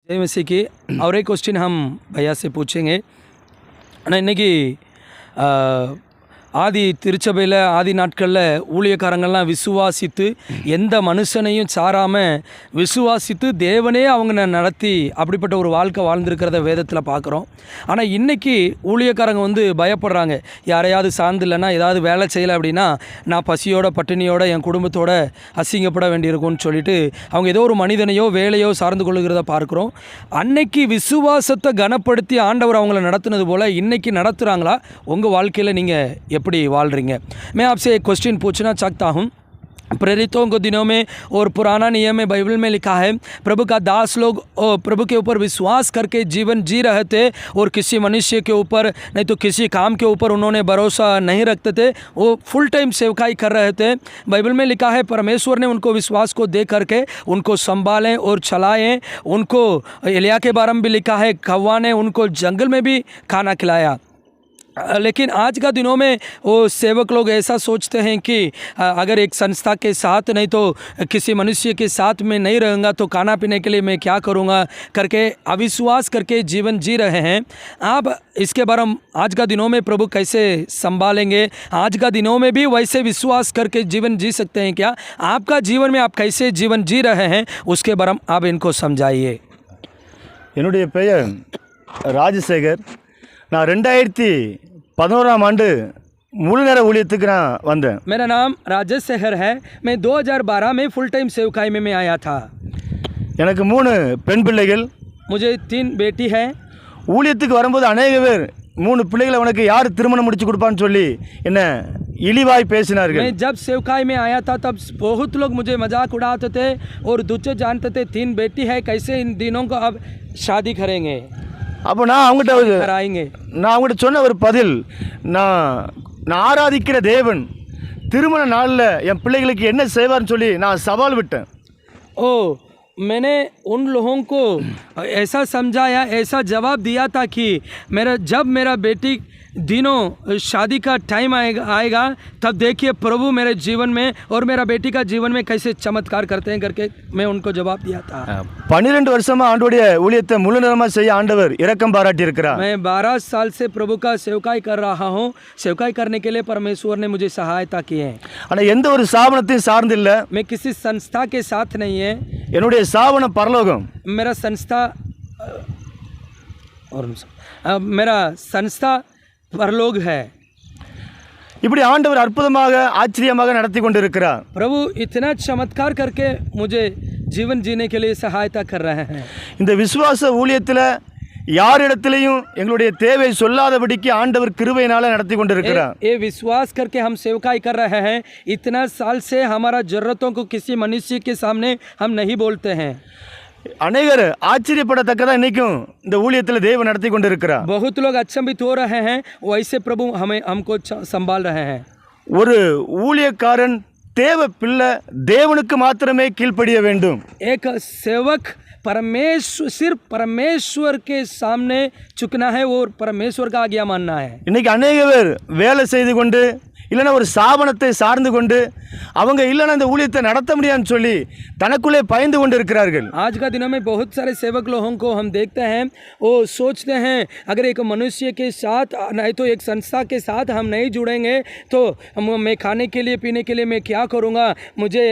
वैसे कि और एक क्वेश्चन हम भैया से पूछेंगे ஆனால் இன்றைக்கி ஆதி திருச்சபையில் ஆதி நாட்களில் ஊழியக்காரங்கள்லாம் விசுவாசித்து எந்த மனுஷனையும் சாராமல் விசுவாசித்து தேவனே அவங்க நடத்தி அப்படிப்பட்ட ஒரு வாழ்க்கை வாழ்ந்திருக்கிறத வேதத்தில் பார்க்குறோம். ஆனால் இன்றைக்கி ஊழியக்காரங்க பயப்படுறாங்க. யாரையாவது சார்ந்து இல்லைன்னா ஏதாவது வேலை செய்யலை அப்படின்னா நான் பசியோட பட்டினியோட என் குடும்பத்தோட அசிங்கப்பட வேண்டியிருக்கும்னு சொல்லிட்டு அவங்க ஏதோ ஒரு மனிதனையோ வேலையோ சார்ந்து கொள்ளுகிறத பார்க்குறோம். அன்னைக்கு விசுவாசத்தை கனப்படுத்தி ஆண்டவர் அவங்கள நடத்துனது போல் இன்றைக்கி நடத்துகிறாங்களா? உங்கள் வாழ்க்கையில் நீங்கள் எப்படி வாழ்றீங்க? मैं आपसे एक क्वेश्चन पूछना चाहता हूँ. प्रेरितों के दिनों में और पुराना नियम में बाइबल में लिखा है प्रभु का दास लोग प्रभु के ऊपर विश्वास करके जीवन जी रहे थे और किसी मनुष्य के ऊपर नहीं तो किसी काम के ऊपर उन्होंने भरोसा नहीं रखते थे. वो फुल टाइम सेवकाई कर रहे थे. बाइबल में लिखा है परमेश्वर ने उनको विश्वास को दे करके उनको संभालें और चलाएं. उनको एलिया के बारे में भी लिखा है कौवा ने उनको जंगल में भी खाना खिलाया. लेकिन आज का दिनों में वो सेवक लोग ऐसा सोचते हैं कि अगर एक संस्था के साथ नहीं तो किसी मनुष्य के साथ में नहीं रहूँगा तो खाना पीने के लिए मैं क्या करूँगा करके अविश्वास करके जीवन जी रहे हैं. आप इसके बारे में आज का दिनों में प्रभु कैसे संभालेंगे? आज का दिनों में भी वैसे विश्वास करके जीवन जी सकते हैं क्या? आपका जीवन में आप कैसे जीवन जी रहे हैं उसके बारे में आप इनको समझाइए. என்னுடைய பெயர் ராஜசேகர். நான் 2011ஆம் ஆண்டு முழு நேர ஊழியத்துக்கு நான் வந்தேன். मेरा नाम राजशेखर है. मैं 2012 में फुल टाइम सेवकाई में मैं आया था. எனக்கு 3 பெண் பிள்ளைகள். मुझे 3 बेटी है. ஊழியத்துக்கு வரும்போது அநேக பேர் 3 பிள்ளைகளை உனக்கு யார் திருமணம் முடிச்சு கொடுப்பான்னு சொல்லி என்ன இழிவாய் பேசினார்கள். मैं जब सेवकाई में आया था तब बहुत लोग मुझे मजाक उड़ाते थे और दूसरे जानते थे 3 बेटी है कैसे इन दिनों को अब शादी करेंगे அப்போ நான் அவங்ககிட்ட कराएंगे. நான் அவங்ககிட்ட சொன்ன ஒரு பதில், நான் ஆராதிக்கிற தேவன் திருமண நாளில் என் பிள்ளைகளுக்கு என்ன செய்வார்னு சொல்லி நான் சவால் விட்டேன். ओ मैंने उन लोगों को ऐसा समझाया, ऐसा जवाब दिया था कि जब मेरा बेटी दिनों शादी का टाइम आएगा तब देखिए प्रभु मेरे जीवन में और मेरा बेटी का जीवन में कैसे चमत्कार करते हैं करके मैं उनको जवाब दिया था. 12 வருஷமா ஆண்டவருடைய ஊழியத்தை முழு நேரமா செய்ய ஆண்டவர் இரக்கம் பாராட்டி இருக்கிறார். मैं 12 साल से प्रभु का सेवकाई कर रहा हूँ. सेवकाई करने के लिए परमेश्वर ने मुझे सहायता की है. ஆனா எந்த ஒரு ஸ்தாபனத்தையும் சார்ந்து இல்ல. मैं किसी संस्था के साथ नहीं है. என்னுடைய ஸ்தாபனம் பரலோகம். मेरा संस्था और मेरा संस्था परलोक है. இப்படி ஆண்டவர் அற்புதமாக ஆச்சரியமாக நடத்தி கொண்டிருக்கிறார். प्रभु इतना चमत्कार करके मुझे जीवन जीने के लिए सहायता कर रहे हैं. இந்த விசுவாச ஊழியத்தில் யாரிடத்திலையும் எங்களுடைய தேவை சொல்லாதபடிக்கு ஆண்டவர் கிருபையினால நடத்தி கொண்டிருக்கிறார். ये विश्वास करके हम सेवकाई कर रहे हैं. इतना साल से हमारा जरूरतों को किसी मनुष्य के सामने हम नहीं बोलते हैं. अनेगर आश्चर्यपड़तक्कदा इन्नैक्कुम இந்த ஊழியத்தில் தேவன் நடத்தி கொண்டிருக்கிறார். बहुत लोग अचंभित हो रहे हैं. वैसे प्रभु हमको संभाल रहे हैं. ஒரு ஊழியக்காரன் தேவ பிள்ளை தேவனுக்கு மாத்திரமே கீழ்ப்படிய வேண்டும். एक सेवक परमेश्वर सिर्फ परमेश्वर के सामने झुकना है और परमेश्वर का आज्ञा मानना है. இன்னைக்கு अनेक பேர் வேலை செய்து கொண்டு இல்லைன்னா ஒரு ஸ்தாபனத்தை சார்ந்து கொண்டு அவங்க இல்லைன்னா இந்த ஊழியத்தை நடத்த முடியாதுன்னு சொல்லி தனக்குள்ளே பயந்து கொண்டு இருக்கிறார்கள். आज का दिनों में बहुत सारे सेवक लोगों को हम देखते हैं वो सोचते हैं अगर एक मनुष्य के साथ नहीं तो एक संस्था के साथ हम नहीं जुड़ेंगे तो मैं खाने के लिए पीने के लिए मैं क्या करूँगा, मुझे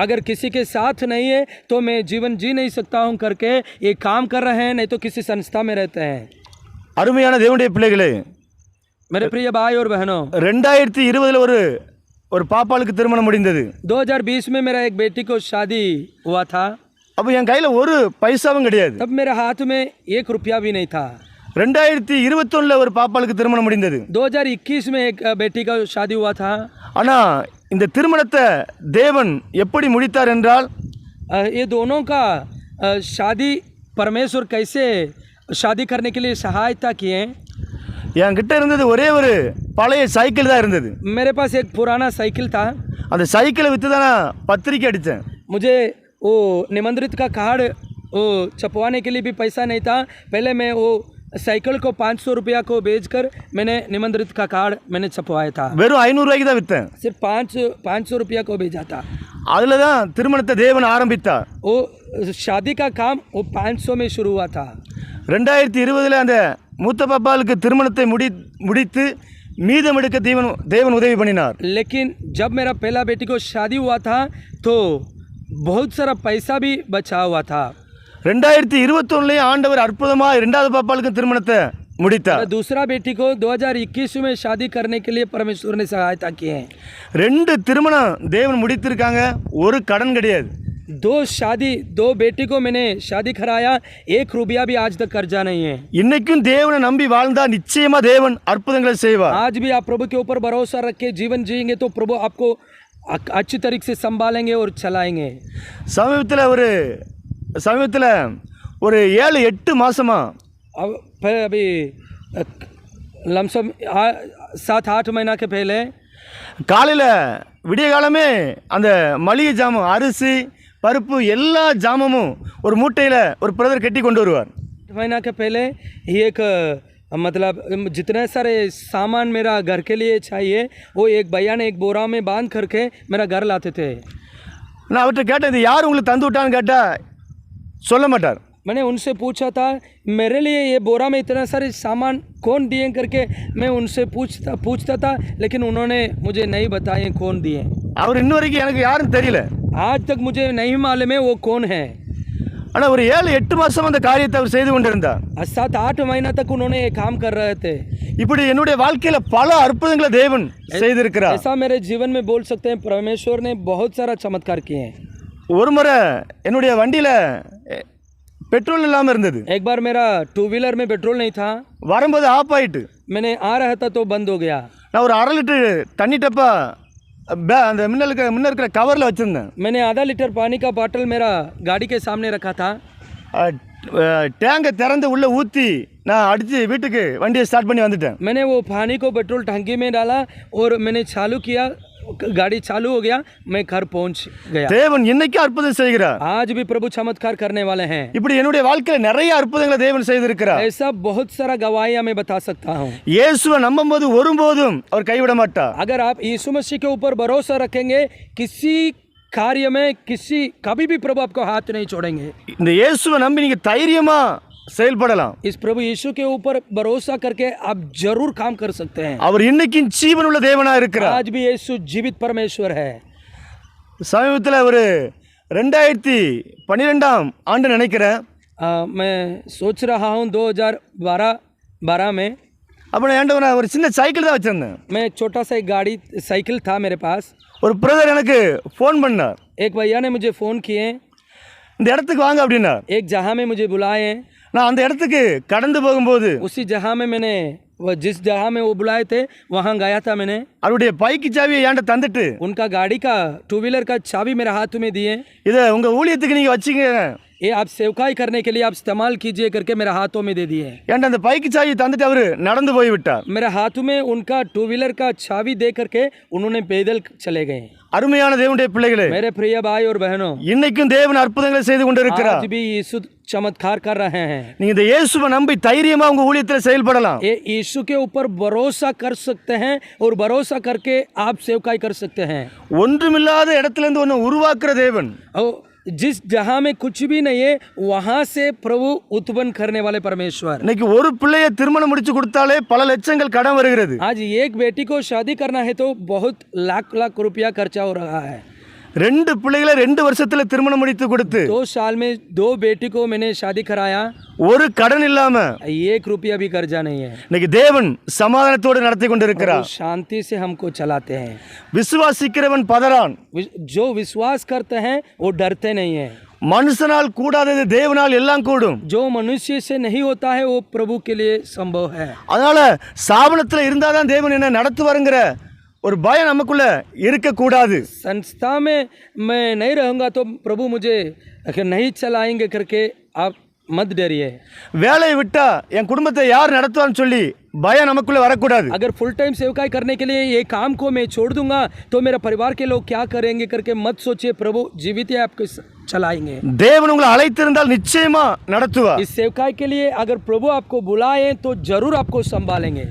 अगर किसी के साथ नहीं है तो मैं जीवन जी नहीं सकता हूँ करके ये काम कर रहे हैं. नहीं तो किसी संस्था में रहते हैं. அருமையான தேவனுடைய பிள்ளைகளே, मेरे प्रिय भाई और बहनों, 2020 ஒரு பாப்பாளுக்கு திருமணம் முடிந்தது. 2020 में मेरा एक बेटी को शादी हुआ था. அப்போ என் கையில் ஒரு பைசாவும் கிடையாது. तब मेरे हाथ में 1 रुपया भी नहीं था. 2021 ஒரு பாப்பாளுக்கு திருமணம் முடிந்தது. 2021 में एक बेटी का शादी हुआ था. ஆனால் இந்த திருமணத்தை தேவன் எப்படி முடித்தார் என்றால் ये दोनों का शादी परमेश्वर कैसे शादी करने के लिए सहायता किए. என்கிட்ட இருந்தது ஒரே ஒரு பழைய சைக்கிள் தான் இருந்தது. मेरे पास एक पुराना साइकिल था. அந்த சைக்கிளை விற்று தான் நான் பத்திரிக்கை அடித்தேன். मुझे वो निमंत्रित का कार्ड वो छपवाने के लिए भी पैसा नहीं था. पहले मैं वो साइकिल को 500 रुपया को बेचकर मैंने निमंत्रित का कार्ड मैंने छपवाया था। வெறும் 500 ரூபாய்க்கு தான் விற்றேன். सिर्फ 500 रुपया को भेजा था। அதில் தான் திருமணத்தை தேவன் ஆரம்பித்தார். वो शादी का काम वो 500 में शुरू हुआ था। 2020 அந்த மூத்த பாப்பாளுக்கு திருமணத்தை முடித்து மீதம் எடுக்க தேவன் உதவி பண்ணினார். लेकिन जब मेरा पहला बेटी को शादी हुआ था तो बहुत सारा पैसा भी बचा हुआ था। 2021 ஆண்டவர் அற்புதமாக இரண்டாவது பாப்பாளுக்கு திருமணத்தை முடித்தார். दूसरा बेटी को 2021 में शादी करने के लिए परमेश्वर ने सहायता की है। 2 திருமணம் தேவன் முடித்திருக்காங்க, ஒரு கடன் கிடையாது. 2 बेटी को मैंने शादी कराया, 1 रुपया भी आज तक कर्जा नहीं है। இன்னைக்கும் தேவனை நம்பி வாழ்ந்தா நிச்சயமா தேவன் அற்புதங்களை செய்வார். आज भी आप प्रभु के ऊपर भरोसा रख के जीवन जिएंगे तो प्रभु आपको अच्छी तरीके से संभालेंगे और चलाएंगे। சமீபத்தில் ஒரு 7-8 மாசமா अब अभी लमसम 7-8 महीना के पहले காலையில் விடிய காலமே அந்த மளிகை ஜாமான், அரிசி, பருப்பு எல்லா ஜாமமும் ஒரு மூட்டையில் ஒரு பிரதர் கட்டி கொண்டு வருவார். महीना के पहले एक मतलब जितने सारे सामान मेरा घर के लिए चाहिए वो एक भैया ने एक बोरा में बांध करके मेरा घर लाते थे। நான் அவர்கிட்ட கேட்டேன், இது யார் உங்களுக்கு தந்து விட்டான்னு கேட்டால் சொல்ல மாட்டார். मैंने उनसे पूछा था मेरे लिए ये बोरा में इतना सारे सामान कौन दिए करके मैं उनसे पूछता था, लेकिन उन्होंने मुझे नहीं बताए कौन दिए। அவர் இன்ன வரைக்கும் எனக்கு யாரும் தெரியல. आज तक मुझे नहीं मालूम है वो कौन है। ஆனால் ஒரு 7-8 மாதம் அந்த காரியத்தை அவர் செய்து கொண்டிருந்தார். 7-8 महीना तक उन्होंने ये काम कर रहे थे। இப்படி என்னுடைய வாழ்க்கையில் பல அற்புதங்களை தேவன் செய்திருக்கிறார். ऐसा मेरे जीवन में बोल सकते हैं परमेश्वर ने बहुत सारा चमत्कार किए हैं। ஒரு முறை என்னுடைய வண்டியில் பெட்ரோல் இல்லாமல் இருந்தது. एक बार मेरा 2 व्हीलर में पेट्रोल नहीं था, வரும்போது ஆஃப் ஆயிட்டு. मैंने आ रहा था तो बंद हो गया। நான் ஒரு 1/2 லிட்டர் தண்ணி டப்பா அந்த முன்ன இருக்கிற கவரில் வச்சுருந்தேன். मैंने आधा लीटर पानी का बॉटल मेरा गाड़ी के सामने रखा था। டேங்கை திறந்து உள்ளே ஊற்றி நான் அடித்து வீட்டுக்கு வண்டியை ஸ்டார்ட் பண்ணி வந்துட்டேன். मैंने वो पानी को पेट्रोल टंकी में डाला और मैंने चालू किया, गाड़ी चालू हो गया, मैं घर पहुंच गया। தேவன் இன்னைக்கு அற்புதம் செய்கிறார். आज भी प्रभु चमत्कार करने वाले हैं। இப்படி என்னுடைய வாழ்க்கையில் நிறைய அற்புதங்களை தேவன் செய்திருக்கிறார். ऐसा बहुत सारा गवाहियां मैं बता सकता हूँ। இயேசுவை நம்பும்போது ஒருபோதும் அவர் கைவிட மாட்டார். अगर आप यीशु मसीह के ऊपर भरोसा रखेंगे किसी कार्य में कभी भी प्रभु आपको हाथ नहीं छोड़ेंगे। இந்த இயேசுவை நம்பி நீங்க தைரியமா செயல்படலாம். इस प्रभु यीशु के ऊपर भरोसा करके आप जरूर काम कर सकते हैं। அவர் இன்னைக்கு ஜீவனுள்ள தேவனா இருக்கிறார். आज भी यीशु जीवित परमेश्वर है। சமீபத்தில் ஒரு 2012 ஆண்டு நினைக்கிறேன், मैं सोच रहा हूँ 2012 में அப்போ ஏண்டவன ஒரு சின்ன சைக்கிள் தான் வச்சிருந்தேன். मैं एक छोटा सा एक साइकिल था मेरे पास। ஒரு பிரதர் எனக்கு ஃபோன் பண்ணார். एक भैया ने मुझे फ़ोन किए, இந்த இடத்துக்கு வாங்க அப்படின்னார். एक जगह में मुझे बुलाए। நான் அந்த இடத்துக்கு கடந்து போகும்போது उसी जगह में मैंने जिस जगह में वो बुलाए थे वहाँ गया था। मैंने அவருடைய பைக்கு சாவியை ஏண்ட தந்துட்டு उनका गाड़ी का 2 व्हीलर का चाबी मेरे हाथ में दिए। இதை உங்கள் ஊழியத்துக்கு நீங்கள் வச்சுக்கங்க, ये आप सेवकाई करने के लिए आप इस्तेमाल कीजिए करके मेरे हाथों में दे दिए। ஏண்ட அந்த பைக்கு சாவியை தந்துட்டு அவர் நடந்து போய் விட்டார். मेरे हाथ में उनका 2 व्हीलर का चाबी दे करके उन्होंने पैदल चले गए। அருமையான தேவனுடைய பிள்ளைகளே, मेरे प्रिय भाई और बहनों, இன்னைக்கும் தேவன் அற்புதங்களை செய்து கொண்டிருக்கிறார். आज भी यीशु चमत्कार कर रहे हैं। நீங்க இந்த இயேசுவை நம்பி தைரியமா உங்க ஊழியத்தில் செயல்படலாம். ये यीशु के ऊपर भरोसा कर सकते हैं और भरोसा करके आप सेवकाई कर सकते हैं। ஒன்றுமில்லாத இடத்துல இருந்து ஒன்று உருவாக்குற தேவன், और जिस जहाँ में कुछ भी नहीं है वहाँ से प्रभु उत्पन्न करने वाले परमेश्वर। இன்னைக்கு ஒரு பிள்ளையை திருமணம் முடிச்சு கொடுத்தாலே பல லட்சங்கள் கடன் வருகிறது. आज एक बेटी को शादी करना है तो बहुत लाख रुपया खर्चा हो रहा है। 2 பிள்ளைகளை 2 வருஷத்துல திருமணம் முடித்து கொடுத்து 2 साल में 2 बेटी को मैंने शादी कराया, ஒரு கடன் இல்லாம 1 रुपया भी कर्जा नहीं है। இன்னைக்கு தேவன் சமாதானத்தோடு நடத்தி கொண்டிருக்கிறார். शांति से हमको चलाते हैं। விசுவாசிக்கிறவன் பதறான், जो विश्वास करते हैं वो डरते नहीं है। மனுஷனால் கூடாதது தேவனால் எல்லாம் கூடும். जो मनुष्य से नहीं होता है वो प्रभु के लिए संभव है। அதனால ஸ்தாபனத்துல இருந்தாதான் தேவன் என்ன நடத்துவாருங்கிற ஒரு பயம் நமக்குள்ள இருக்கக்கூடாது. संस्था में मैं नहीं रहूँगा तो प्रभु मुझे नहीं चलाएंगे करके आप मत डरिए। வேலையை விட்டா என் குடும்பத்தை யார் நடத்துவான்னு சொல்லி பயம் நமக்குள்ள வரக்கூடாது. अगर फुल टाइम सेवकाई करने के लिए ये काम को मैं छोड़ दूंगा तो मेरे परिवार के लोग क्या करेंगे करके मत सोचिए। प्रभु जीवित है, आपको चलाएंगे। தேவன் உங்களை அழைத்திருந்தால் நிச்சயமா நடத்துவார். इस सेवकाई के लिए अगर प्रभु आपको बुलाए तो जरूर आपको संभालेंगे।